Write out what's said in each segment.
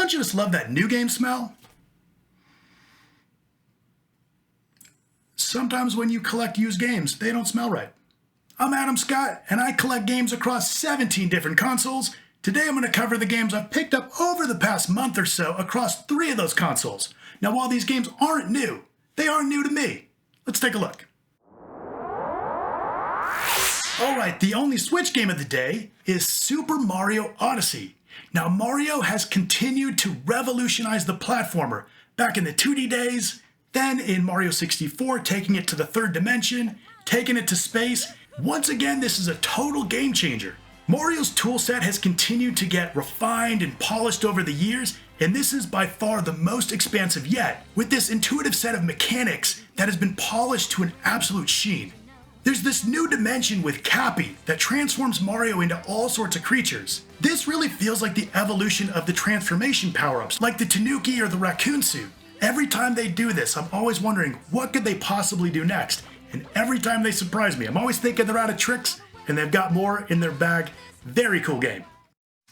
Don't you just love that new game smell? Sometimes when you collect used games, they don't smell right. I'm Adam Scott, and I collect games across 17 different consoles. Today I'm going to cover the games I've picked up over the past month or so across 3 of those consoles. Now while these games aren't new, they are new to me. Let's take a look. Alright, the only Switch game of the day is Super Mario Odyssey. Now Mario has continued to revolutionize the platformer, back in the 2D days, then in Mario 64 taking it to the 3rd dimension, taking it to space. Once again, this is a total game changer. Mario's toolset has continued to get refined and polished over the years, and this is by far the most expansive yet, with this intuitive set of mechanics that has been polished to an absolute sheen. There's this new dimension with Cappy that transforms Mario into all sorts of creatures. This really feels like the evolution of the transformation power-ups, like the Tanuki or the raccoon suit. Every time they do this, I'm always wondering, what could they possibly do next? And every time they surprise me, I'm always thinking they're out of tricks and they've got more in their bag. Very cool game.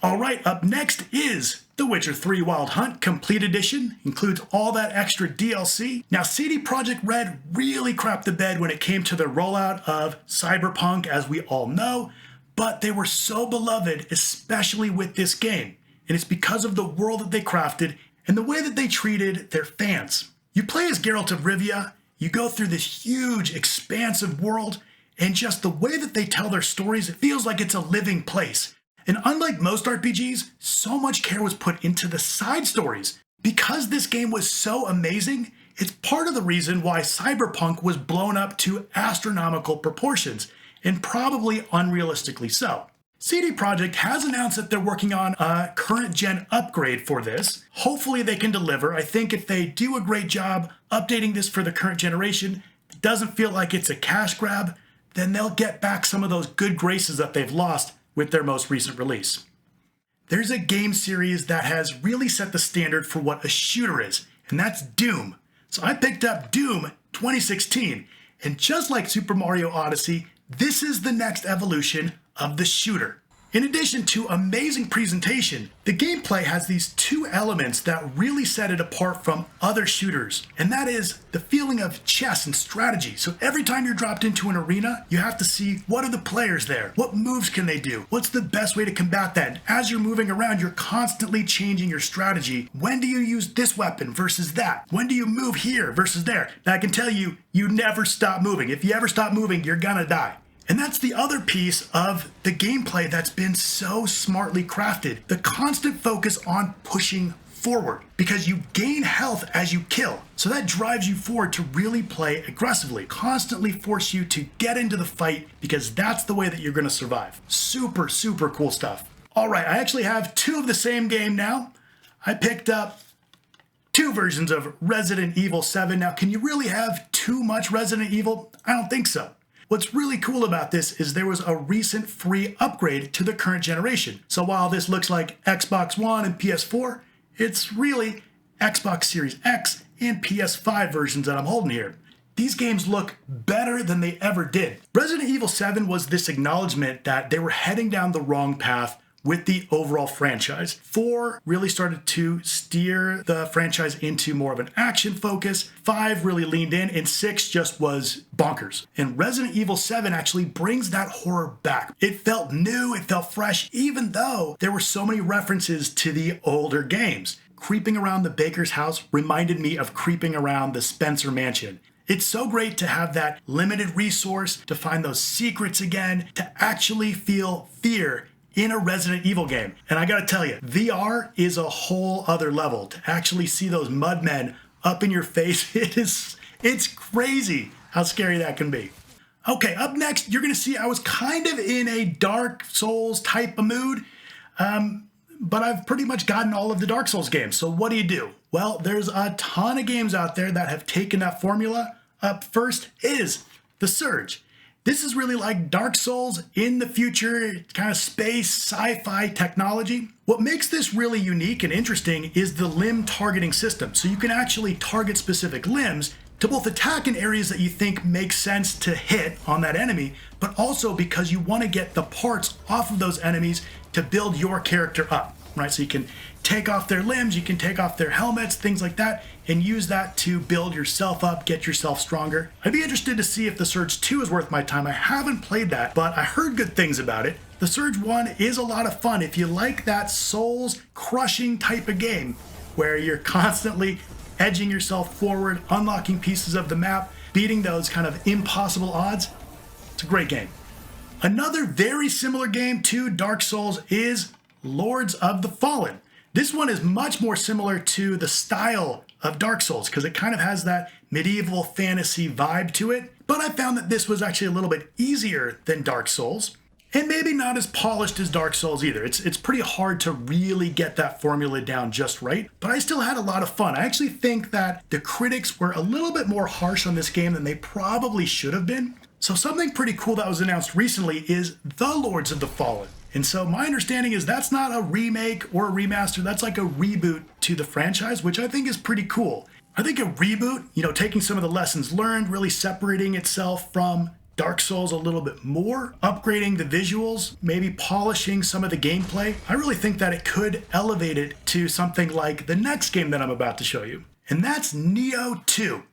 Alright, up next is The Witcher 3 Wild Hunt Complete Edition. Includes all that extra DLC. Now CD Projekt Red really crapped the bed when it came to the rollout of Cyberpunk, as we all know, but they were so beloved, especially with this game. And it's because of the world that they crafted and the way that they treated their fans. You play as Geralt of Rivia. You go through this huge, expansive world, and just the way that they tell their stories, it feels like it's a living place. And unlike most RPGs, so much care was put into the side stories. Because this game was so amazing, it's part of the reason why Cyberpunk was blown up to astronomical proportions, and probably unrealistically so. CD Projekt has announced that they're working on a current-gen upgrade for this. Hopefully they can deliver. I think if they do a great job updating this for the current generation, it doesn't feel like it's a cash grab, then they'll get back some of those good graces that they've lost with their most recent release. There's a game series that has really set the standard for what a shooter is, and that's Doom. So I picked up Doom 2016, and just like Super Mario Odyssey, this is the next evolution of the shooter. In addition to amazing presentation, the gameplay has these 2 elements that really set it apart from other shooters, and that is the feeling of chess and strategy. So every time you're dropped into an arena, you have to see, what are the players there? What moves can they do? What's the best way to combat that? And as you're moving around, you're constantly changing your strategy. When do you use this weapon versus that? When do you move here versus there? Now I can tell you, you never stop moving. If you ever stop moving, you're gonna die. And that's the other piece of the gameplay that's been so smartly crafted. The constant focus on pushing forward, because you gain health as you kill. So that drives you forward to really play aggressively, constantly force you to get into the fight, because that's the way that you're gonna survive. Super, super cool stuff. All right, I actually have 2 of the same game now. I picked up 2 versions of Resident Evil 7. Now, can you really have too much Resident Evil? I don't think so. What's really cool about this is there was a recent free upgrade to the current generation. So while this looks like Xbox One and PS4, it's really Xbox Series X and PS5 versions that I'm holding here. These games look better than they ever did. Resident Evil 7 was this acknowledgement that they were heading down the wrong path with the overall franchise. 4 really started to steer the franchise into more of an action focus. 5 really leaned in, and 6 just was bonkers. And Resident Evil 7 actually brings that horror back. It felt new, it felt fresh, even though there were so many references to the older games. Creeping around the Baker's house reminded me of creeping around the Spencer Mansion. It's so great to have that limited resource, to find those secrets again, to actually feel fear in a Resident Evil game. And I gotta tell you, VR is a whole other level. To actually see those mudmen up in your face, it's crazy how scary that can be. Okay, up next, you're gonna see I was kind of in a Dark Souls type of mood, but I've pretty much gotten all of the Dark Souls games. So what do? Well, there's a ton of games out there that have taken that formula. Up first is The Surge. This is really like Dark Souls in the future, kind of space, sci-fi technology. What makes this really unique and interesting is the limb targeting system. So you can actually target specific limbs to both attack in areas that you think make sense to hit on that enemy, but also because you want to get the parts off of those enemies to build your character up. right? So you can take off their limbs, you can take off their helmets, things like that, and use that to build yourself up, get yourself stronger. I'd be interested to see if The Surge 2 is worth my time. I haven't played that, but I heard good things about it. The Surge 1 is a lot of fun if you like that souls-crushing type of game where you're constantly edging yourself forward, unlocking pieces of the map, beating those kind of impossible odds. It's a great game. Another very similar game to Dark Souls is Lords of the Fallen. This one is much more similar to the style of Dark Souls because it kind of has that medieval fantasy vibe to it. But I found that this was actually a little bit easier than Dark Souls and maybe not as polished as Dark Souls either. It's pretty hard to really get that formula down just right, but I still had a lot of fun. I actually think that the critics were a little bit more harsh on this game than they probably should have been. So something pretty cool that was announced recently is The Lords of the Fallen. And so my understanding is that's not a remake or a remaster, that's like a reboot to the franchise, which I think is pretty cool. I think a reboot, taking some of the lessons learned, really separating itself from Dark Souls a little bit more, upgrading the visuals, maybe polishing some of the gameplay. I really think that it could elevate it to something like the next game that I'm about to show you. And that's Nioh 2.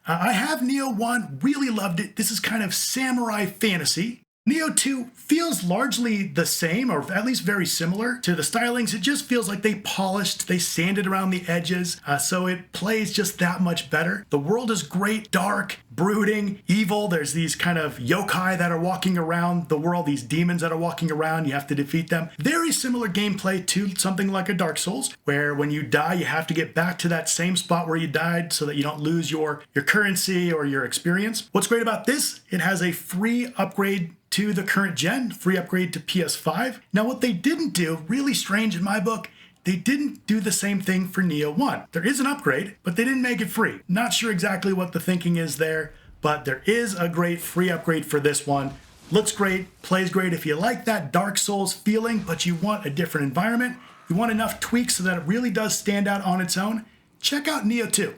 I have Nioh 1, really loved it. This is kind of samurai fantasy. Nioh 2 feels largely the same, or at least very similar to the stylings. It just feels like they polished, they sanded around the edges, so it plays just that much better. The world is great, dark, brooding, evil. There's these kind of yokai that are walking around the world, these demons that are walking around. You have to defeat them. Very similar gameplay to something like a Dark Souls, where when you die, you have to get back to that same spot where you died so that you don't lose your currency or your experience. What's great about this, it has a free upgrade to the current gen, free upgrade to PS5. Now what they didn't do, really strange in my book, they didn't do the same thing for Nioh 1. There is an upgrade, but they didn't make it free. Not sure exactly what the thinking is there, but there is a great free upgrade for this one. Looks great, plays great. If you like that Dark Souls feeling, but you want a different environment, you want enough tweaks so that it really does stand out on its own, check out Nioh 2.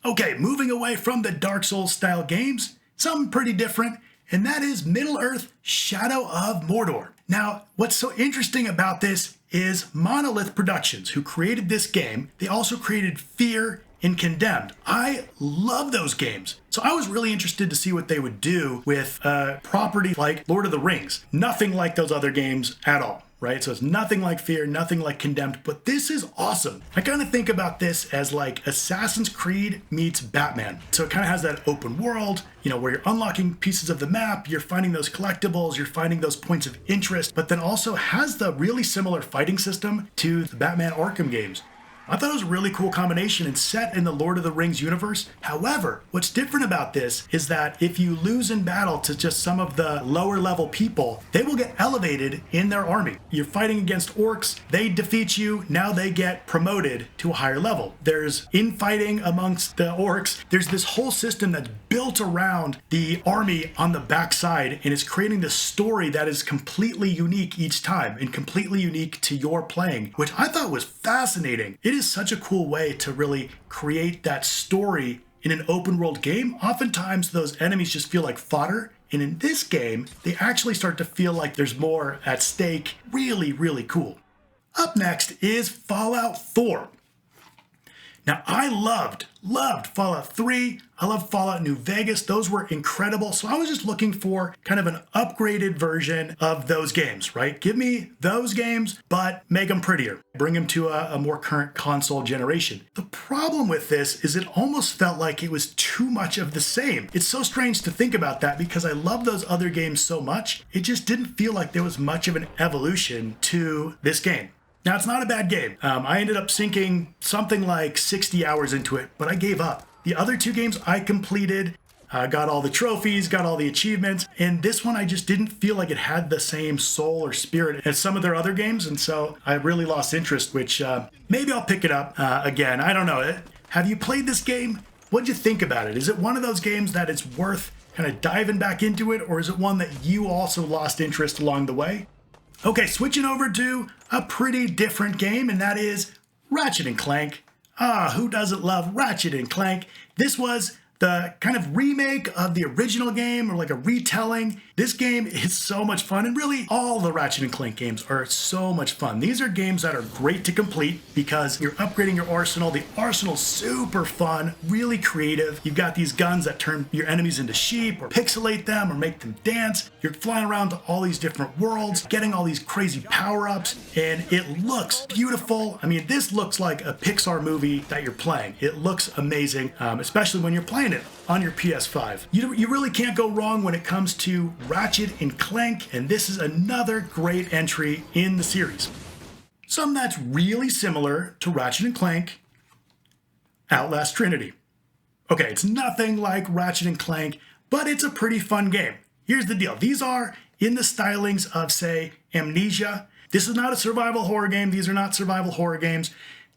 Okay, moving away from the Dark Souls style games, something pretty different, and that is Middle-earth: Shadow of Mordor. Now, what's so interesting about this is Monolith Productions, who created this game. They also created Fear and Condemned. I love those games. So I was really interested to see what they would do with a property like Lord of the Rings. Nothing like those other games at all, right? So it's nothing like Fear, nothing like Condemned, but this is awesome. I kind of think about this as like Assassin's Creed meets Batman. So it kind of has that open world, where you're unlocking pieces of the map, you're finding those collectibles, you're finding those points of interest, but then also has the really similar fighting system to the Batman Arkham games. I thought it was a really cool combination and set in the Lord of the Rings universe. However, what's different about this is that if you lose in battle to just some of the lower level people, they will get elevated in their army. You're fighting against orcs, they defeat you, now they get promoted to a higher level. There's infighting amongst the orcs. There's this whole system that's built around the army on the backside, and it's creating this story that is completely unique each time and completely unique to your playing, which I thought was fascinating. It is such a cool way to really create that story in an open world game. Oftentimes those enemies just feel like fodder, and in this game they actually start to feel like there's more at stake. Really, really cool. Up next is Fallout 4. Now I loved Fallout 3. I love Fallout New Vegas. Those were incredible. So I was just looking for kind of an upgraded version of those games, right? Give me those games, but make them prettier. Bring them to a more current console generation. The problem with this is it almost felt like it was too much of the same. It's so strange to think about that because I love those other games so much. It just didn't feel like there was much of an evolution to this game. Now, it's not a bad game. I ended up sinking something like 60 hours into it, but I gave up. The other two games I completed, got all the trophies, got all the achievements, and this one I just didn't feel like it had the same soul or spirit as some of their other games, and so I really lost interest, which maybe I'll pick it up again. I don't know. Have you played this game? What'd you think about it? Is it one of those games that it's worth kind of diving back into it, or is it one that you also lost interest along the way? Okay, switching over to a pretty different game, and that is Ratchet Clank. Who doesn't love Ratchet Clank? This was the kind of remake of the original game, or like a retelling. This game is so much fun, and really all the Ratchet & Clank games are so much fun. These are games that are great to complete because you're upgrading your arsenal. The arsenal's super fun, really creative. You've got these guns that turn your enemies into sheep or pixelate them or make them dance. You're flying around to all these different worlds, getting all these crazy power-ups, and it looks beautiful. I mean, this looks like a Pixar movie that you're playing. It looks amazing, especially when you're playing it on your PS5. You really can't go wrong when it comes to Ratchet & Clank, and this is another great entry in the series. Something that's really similar to Ratchet & Clank, Outlast Trinity. Okay, it's nothing like Ratchet & Clank, but it's a pretty fun game. Here's the deal. These are in the stylings of, say, Amnesia. This is not a survival horror game. These are not survival horror games.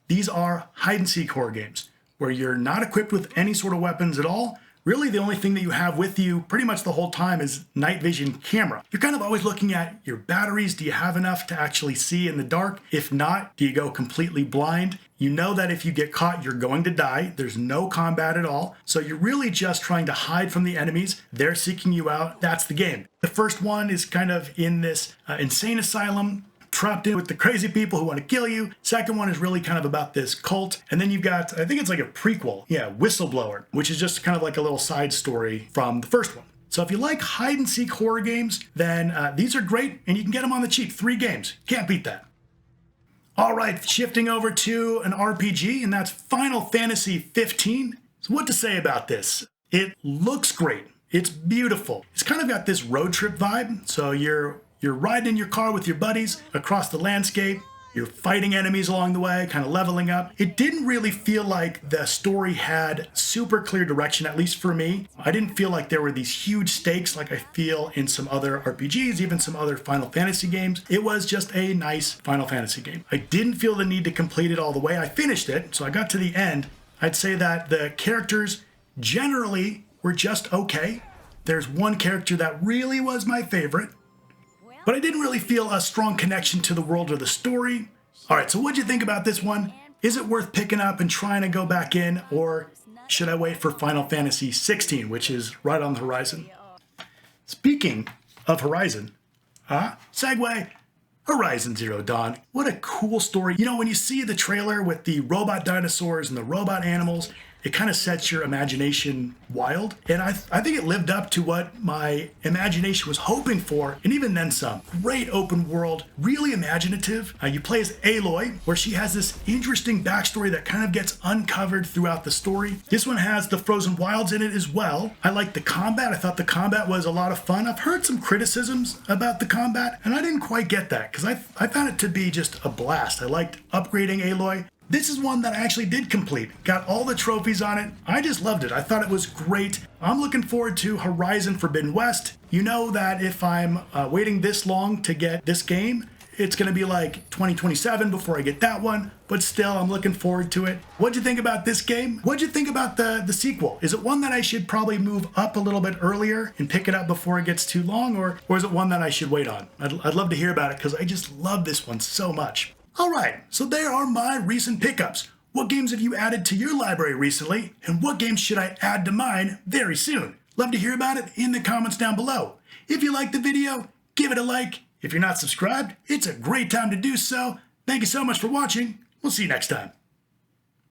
These are hide-and-seek horror games, where you're not equipped with any sort of weapons at all. Really, the only thing that you have with you pretty much the whole time is night vision camera. You're kind of always looking at your batteries. Do you have enough to actually see in the dark? If not, do you go completely blind? You know that if you get caught, you're going to die. There's no combat at all. So you're really just trying to hide from the enemies. They're seeking you out. That's the game. The first one is kind of in this insane asylum, trapped in with the crazy people who want to kill you. Second one is really kind of about this cult. And then you've got, I think it's like a prequel. Yeah, Whistleblower, which is just kind of like a little side story from the first one. So if you like hide and seek horror games, then these are great and you can get them on the cheap. 3 games. Can't beat that. All right, shifting over to an RPG, and that's Final Fantasy 15. So what to say about this? It looks great. It's beautiful. It's kind of got this road trip vibe. So you're riding in your car with your buddies across the landscape. You're fighting enemies along the way, kind of leveling up. It didn't really feel like the story had super clear direction, at least for me. I didn't feel like there were these huge stakes like I feel in some other RPGs, even some other Final Fantasy games. It was just a nice Final Fantasy game. I didn't feel the need to complete it all the way. I finished it, so I got to the end. I'd say that the characters generally were just okay. There's one character that really was my favorite, but I didn't really feel a strong connection to the world or the story. All right, so what'd you think about this one? Is it worth picking up and trying to go back in, or should I wait for Final Fantasy 16, which is right on the horizon? Speaking of Horizon, segue, Horizon Zero Dawn. What a cool story. You know, when you see the trailer with the robot dinosaurs and the robot animals, it kind of sets your imagination wild. And I think it lived up to what my imagination was hoping for, and even then some. Great open world, really imaginative. You play as Aloy, where she has this interesting backstory that kind of gets uncovered throughout the story. This one has the frozen wilds in it as well. I like the combat. I thought the combat was a lot of fun. I've heard some criticisms about the combat, and I didn't quite get that, because I found it to be just a blast. I liked upgrading Aloy. This is one that I actually did complete. Got all the trophies on it. I just loved it. I thought it was great. I'm looking forward to Horizon Forbidden West. You know that if I'm waiting this long to get this game, it's going to be like 2027 before I get that one. But still, I'm looking forward to it. What'd you think about this game? What'd you think about the sequel? Is it one that I should probably move up a little bit earlier and pick it up before it gets too long? Or is it one that I should wait on? I'd love to hear about it because I just love this one so much. All right, so there are my recent pickups. What games have you added to your library recently? And what games should I add to mine very soon? Love to hear about it in the comments down below. If you liked the video, give it a like. If you're not subscribed, it's a great time to do so. Thank you so much for watching. We'll see you next time.